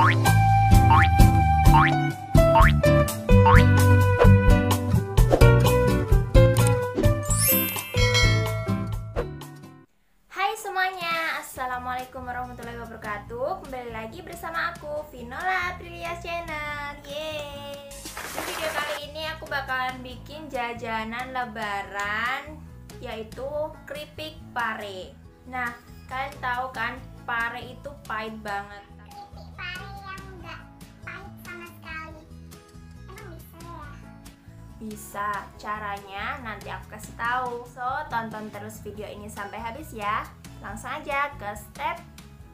Hai semuanya, assalamualaikum warahmatullahi wabarakatuh. Kembali lagi bersama aku, Vinola Aprilia Channel. Yeay. Di video kali ini aku bakalan bikin jajanan lebaran, yaitu keripik pare. Nah, kalian tahu kan pare itu pahit banget. Keripik pare yang enggak pahit sama sekali. Emang bisa ya? Bisa, caranya nanti aku kasih tahu. So, tonton terus video ini sampai habis ya. Langsung aja ke step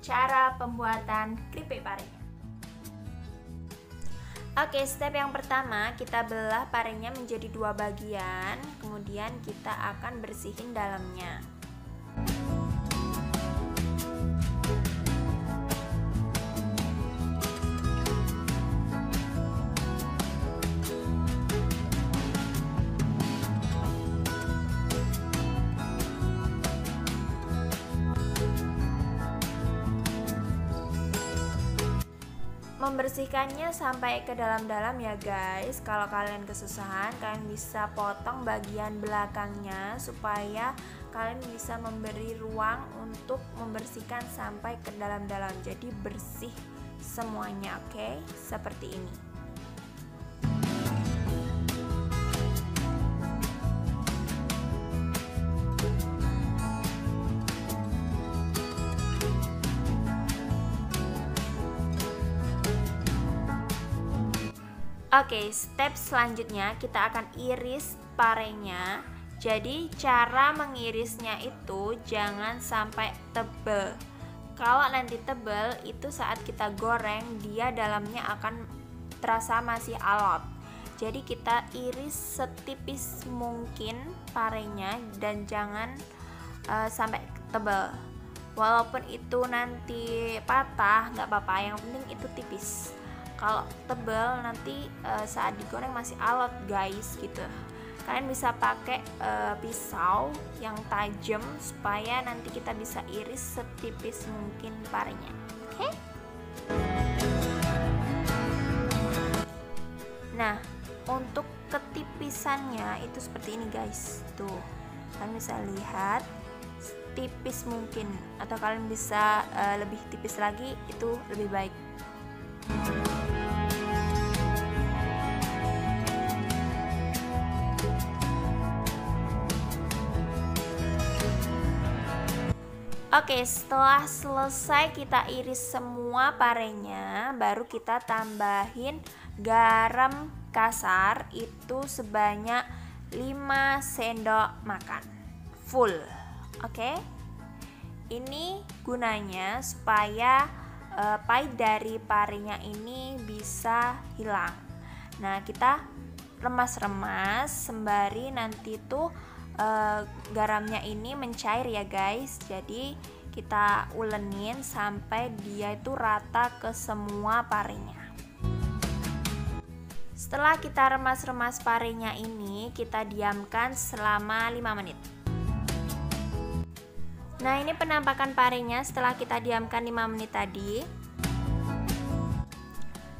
cara pembuatan keripik parenya. Oke, step yang pertama kita belah parenya menjadi dua bagian, kemudian kita akan bersihin dalamnya. Membersihkannya sampai ke dalam-dalam ya guys. Kalau kalian kesusahan, kalian bisa potong bagian belakangnya supaya kalian bisa memberi ruang untuk membersihkan sampai ke dalam-dalam. Jadi bersih semuanya, oke? Seperti ini. Oke, step selanjutnya kita akan iris parenya. Jadi cara mengirisnya itu jangan sampai tebel. Kalau nanti tebel, itu saat kita goreng dia dalamnya akan terasa masih alot. Jadi kita iris setipis mungkin parenya dan jangan sampai tebel. Walaupun itu nanti patah nggak apa-apa, yang penting itu tipis. Kalau tebal nanti saat digoreng masih alot guys gitu. Kalian bisa pakai pisau yang tajam supaya nanti kita bisa iris setipis mungkin parenya. Oke? Nah, untuk ketipisannya itu seperti ini guys. Tuh, kalian bisa lihat tipis mungkin, atau kalian bisa lebih tipis lagi, itu lebih baik. Oke, setelah selesai kita iris semua parenya, baru kita tambahin garam kasar itu sebanyak 5 sendok makan full. Oke, ini gunanya supaya pahit dari parenya ini bisa hilang. Nah, kita remas-remas sembari nanti tuh garamnya ini mencair ya guys. Jadi kita ulenin sampai dia itu rata ke semua parenya. Setelah kita remas-remas parenya ini, kita diamkan selama 5 menit. Nah, ini penampakan parenya setelah kita diamkan 5 menit tadi.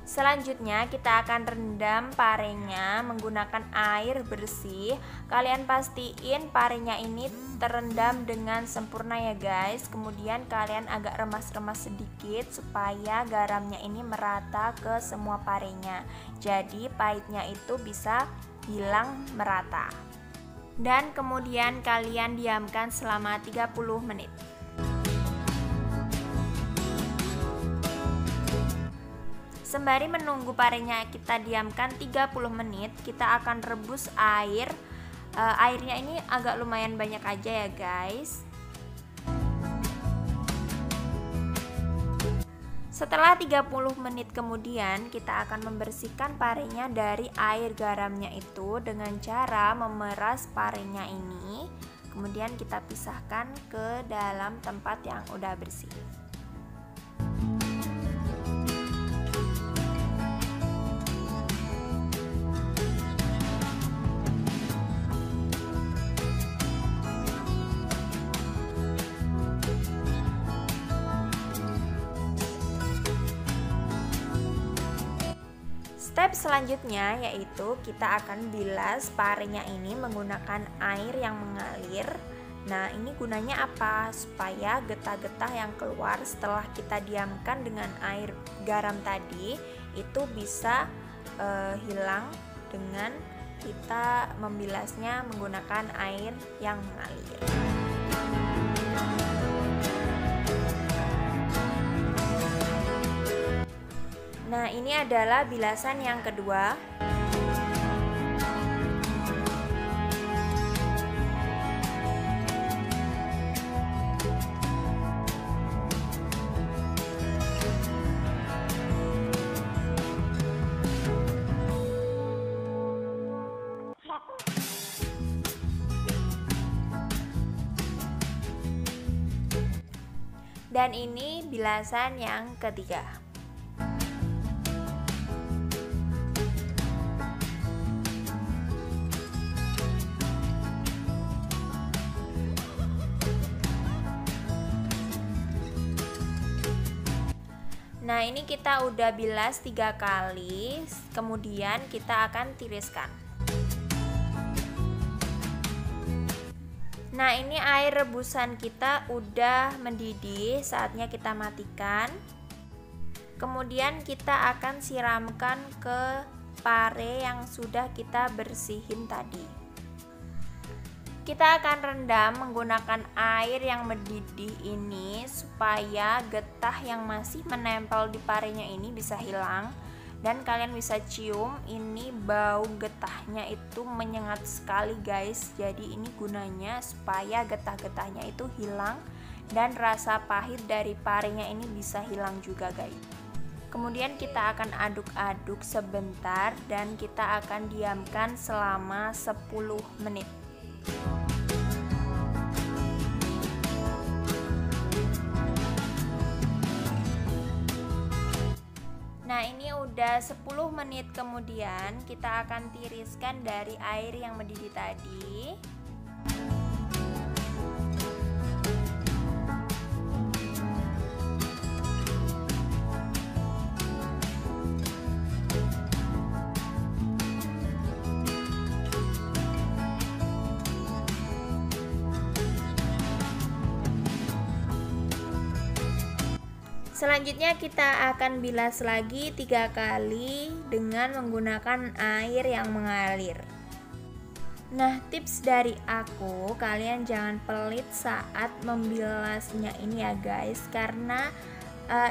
Selanjutnya kita akan rendam parenya menggunakan air bersih. Kalian pastiin parenya ini terendam dengan sempurna ya guys. Kemudian kalian agak remas-remas sedikit supaya garamnya ini merata ke semua parenya. Jadi pahitnya itu bisa hilang merata. Dan kemudian kalian diamkan selama 30 menit. Sembari menunggu parenya kita diamkan 30 menit, kita akan rebus air. Airnya ini agak lumayan banyak aja ya guys. Setelah 30 menit kemudian, kita akan membersihkan parenya dari air garamnya itu dengan cara memeras parenya ini. Kemudian kita pisahkan ke dalam tempat yang udah bersih. Step selanjutnya yaitu kita akan bilas parenya ini menggunakan air yang mengalir. Nah, ini gunanya apa? Supaya getah-getah yang keluar setelah kita diamkan dengan air garam tadi itu bisa hilang dengan kita membilasnya menggunakan air yang mengalir. Nah, ini adalah bilasan yang kedua. Dan ini bilasan yang ketiga. Nah, ini kita udah bilas 3 kali, kemudian kita akan tiriskan. Nah, ini air rebusan kita udah mendidih, saatnya kita matikan. Kemudian kita akan siramkan ke pare yang sudah kita bersihin tadi. Kita akan rendam menggunakan air yang mendidih ini supaya getah yang masih menempel di parenya ini bisa hilang. Dan kalian bisa cium, ini bau getahnya itu menyengat sekali guys. Jadi ini gunanya supaya getah-getahnya itu hilang dan rasa pahit dari parenya ini bisa hilang juga guys. Kemudian kita akan aduk-aduk sebentar dan kita akan diamkan selama 10 menit. Nah, ini udah 10 menit kemudian kita akan tiriskan dari air yang mendidih tadi. Selanjutnya kita akan bilas lagi 3 kali dengan menggunakan air yang mengalir. Nah, tips dari aku, kalian jangan pelit saat membilasnya ini ya guys, karena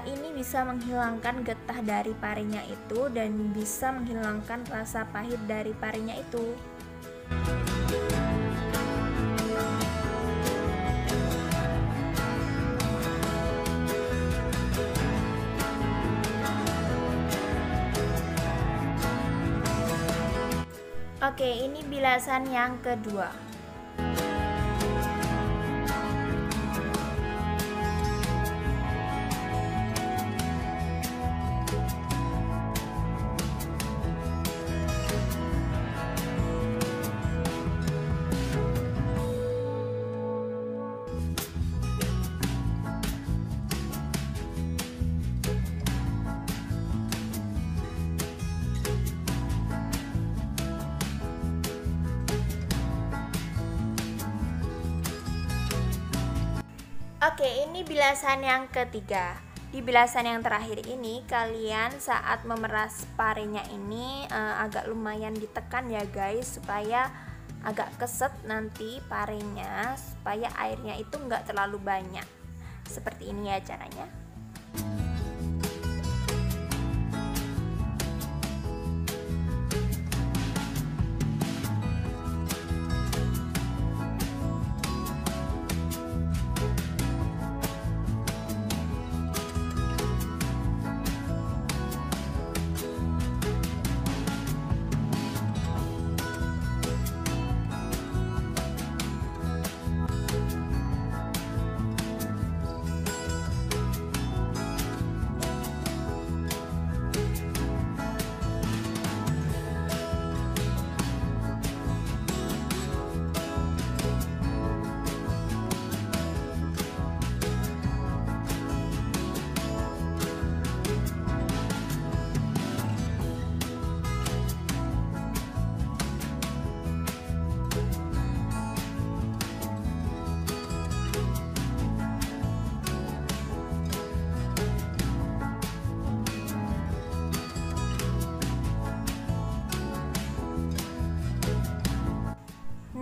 ini bisa menghilangkan getah dari parenya itu dan bisa menghilangkan rasa pahit dari parenya itu. Oke, ini bilasan yang kedua. Oke, ini bilasan yang ketiga. Di bilasan yang terakhir ini, kalian saat memeras parenya ini agak lumayan ditekan ya guys, supaya agak keset nanti parenya, supaya airnya itu nggak terlalu banyak. Seperti ini ya caranya.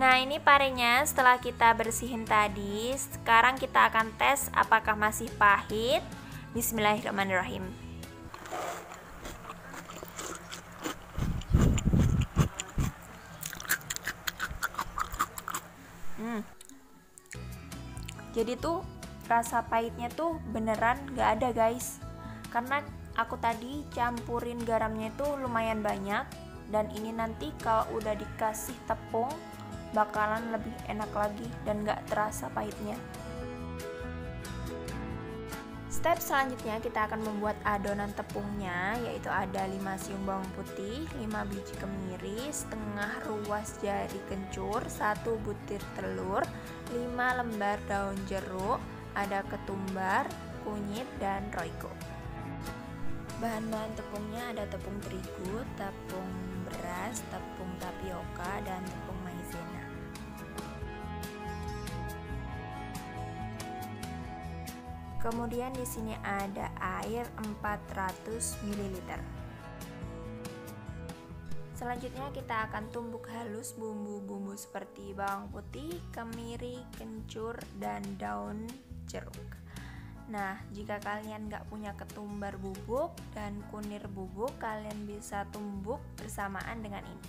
Nah, ini parenya setelah kita bersihin tadi. Sekarang kita akan tes apakah masih pahit. Bismillahirrahmanirrahim. Jadi tuh rasa pahitnya tuh beneran gak ada guys, karena aku tadi campurin garamnya itu lumayan banyak. Dan ini nanti kalau udah dikasih tepung bakalan lebih enak lagi dan gak terasa pahitnya. Step selanjutnya kita akan membuat adonan tepungnya, yaitu ada 5 siung bawang putih, 5 biji kemiri, setengah ruas jari kencur, 1 butir telur, 5 lembar daun jeruk, ada ketumbar, kunyit, dan roiko. Bahan-bahan tepungnya ada tepung terigu, tepung beras, tepung tapioka, dan tepung maizena. Kemudian di sini ada air 400 ml. Selanjutnya kita akan tumbuk halus bumbu-bumbu seperti bawang putih, kemiri, kencur, dan daun jeruk. Nah, jika kalian nggak punya ketumbar bubuk dan kunir bubuk, kalian bisa tumbuk bersamaan dengan ini.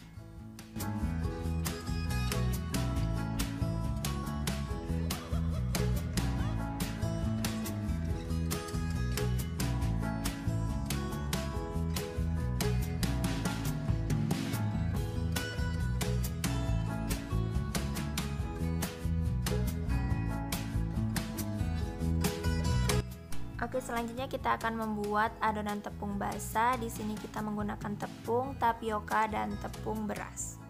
Oke, selanjutnya kita akan membuat adonan tepung basah. Di sini kita menggunakan tepung tapioka dan tepung beras.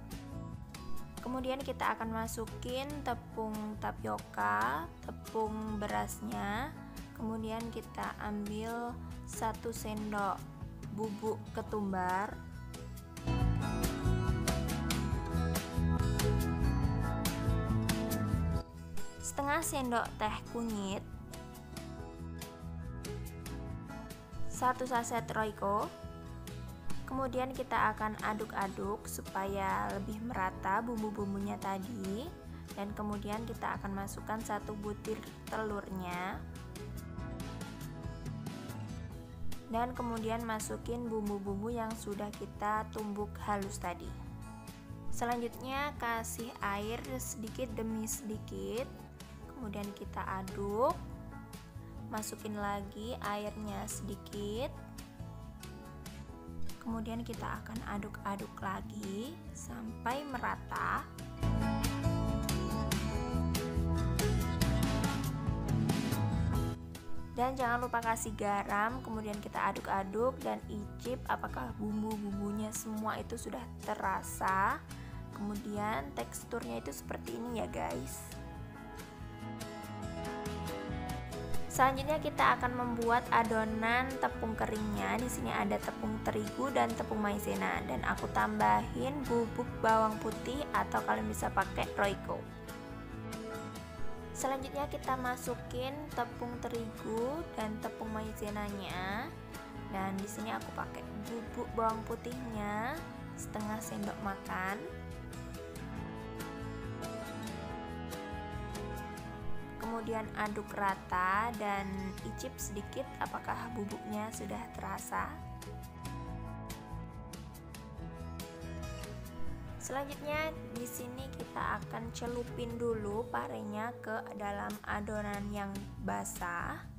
Kemudian kita akan masukin tepung tapioka, tepung berasnya. Kemudian kita ambil 1 sendok bubuk ketumbar. Setengah sendok teh kunyit. 1 saset roiko. Kemudian kita akan aduk-aduk supaya lebih merata bumbu-bumbunya tadi. Dan kemudian kita akan masukkan 1 butir telurnya. Dan kemudian masukin bumbu-bumbu yang sudah kita tumbuk halus tadi. Selanjutnya kasih air sedikit demi sedikit. Kemudian kita aduk. Masukin lagi airnya sedikit. Kemudian kita akan aduk-aduk lagi sampai merata. Dan jangan lupa kasih garam. Kemudian kita aduk-aduk dan icip apakah bumbu-bumbunya semua itu sudah terasa. Kemudian teksturnya itu seperti ini ya guys. Selanjutnya kita akan membuat adonan tepung keringnya. Di sini ada tepung terigu dan tepung maizena, dan aku tambahin bubuk bawang putih atau kalian bisa pakai roiko. Selanjutnya kita masukin tepung terigu dan tepung maizenanya. Dan di sini aku pakai bubuk bawang putihnya setengah sendok makan. Kemudian aduk rata dan icip sedikit apakah bubuknya sudah terasa. Selanjutnya di sini kita akan celupin dulu parenya ke dalam adonan yang basah.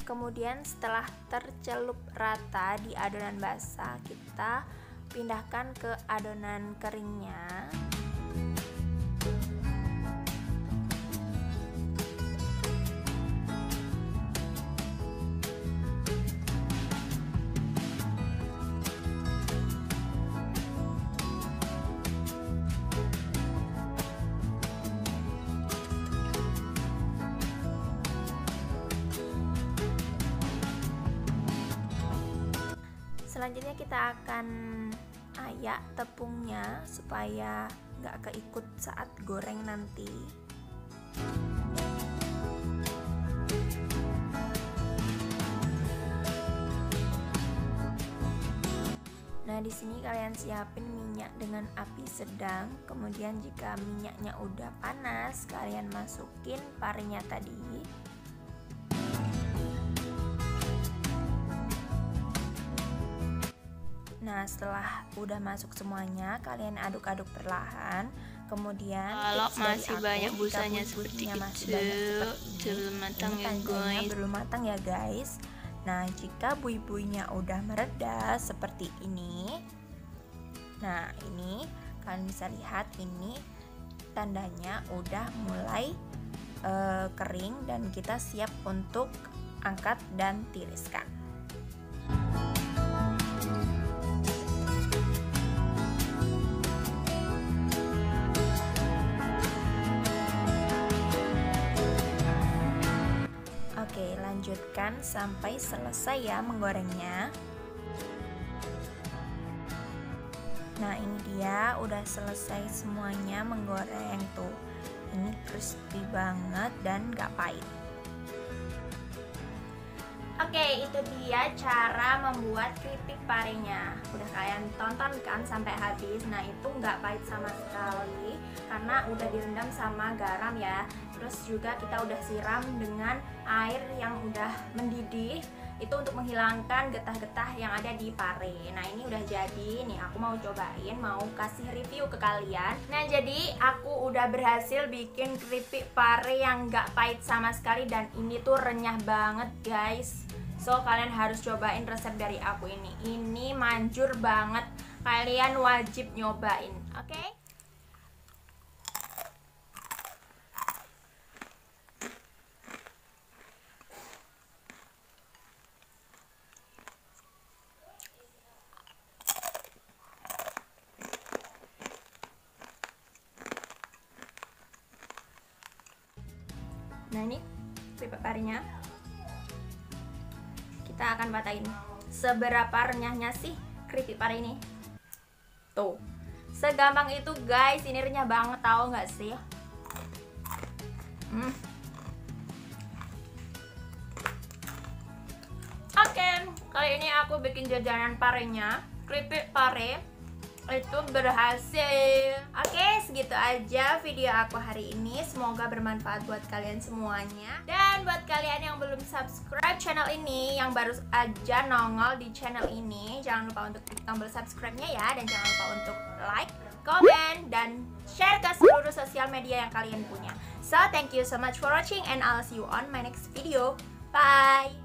Kemudian setelah tercelup rata di adonan basah, kita pindahkan ke adonan keringnya. Selanjutnya kita akan ayak tepungnya supaya nggak keikut saat goreng nanti. Nah, di sini kalian siapin minyak dengan api sedang. Kemudian jika minyaknya udah panas, kalian masukin parenya tadi. Nah, setelah udah masuk semuanya, kalian aduk-aduk perlahan. Kemudian kalau masih banyak busanya seperti itu, belum matang ya guys. Belum matang ya guys. Nah, jika bui-buinya udah mereda seperti ini, nah ini kalian bisa lihat, ini tandanya udah mulai kering dan kita siap untuk angkat dan tiriskan. Oke, lanjutkan sampai selesai ya menggorengnya. Nah, ini dia udah selesai semuanya menggoreng tuh. Ini crispy banget dan gak pahit. Oke, itu dia cara membuat keripik parenya. Udah kalian tonton kan sampai habis. Nah, itu nggak pahit sama sekali karena udah direndam sama garam ya. Terus juga kita udah siram dengan air yang udah mendidih. Itu untuk menghilangkan getah-getah yang ada di pare. Nah, ini udah jadi. Nih, aku mau cobain, mau kasih review ke kalian. Nah, jadi aku udah berhasil bikin keripik pare yang nggak pahit sama sekali. Dan ini tuh renyah banget guys. So, kalian harus cobain resep dari aku ini. Ini manjur banget. Kalian wajib nyobain, oke? Nah, ini keripik parenya. Kita akan patahin. Seberapa renyahnya sih keripik pare ini? Tuh, segampang itu guys. Ini renyah banget, tahu nggak sih? Oke, kali ini aku bikin jajanan parenya, keripik pare itu berhasil. Oke, segitu aja video aku hari ini. Semoga bermanfaat buat kalian semuanya. Dan buat kalian yang belum subscribe channel ini, yang baru aja nongol di channel ini, jangan lupa untuk klik tombol subscribe-nya ya. Dan jangan lupa untuk like, comment, dan share ke seluruh sosial media yang kalian punya. So, thank you so much for watching and I'll see you on my next video. Bye!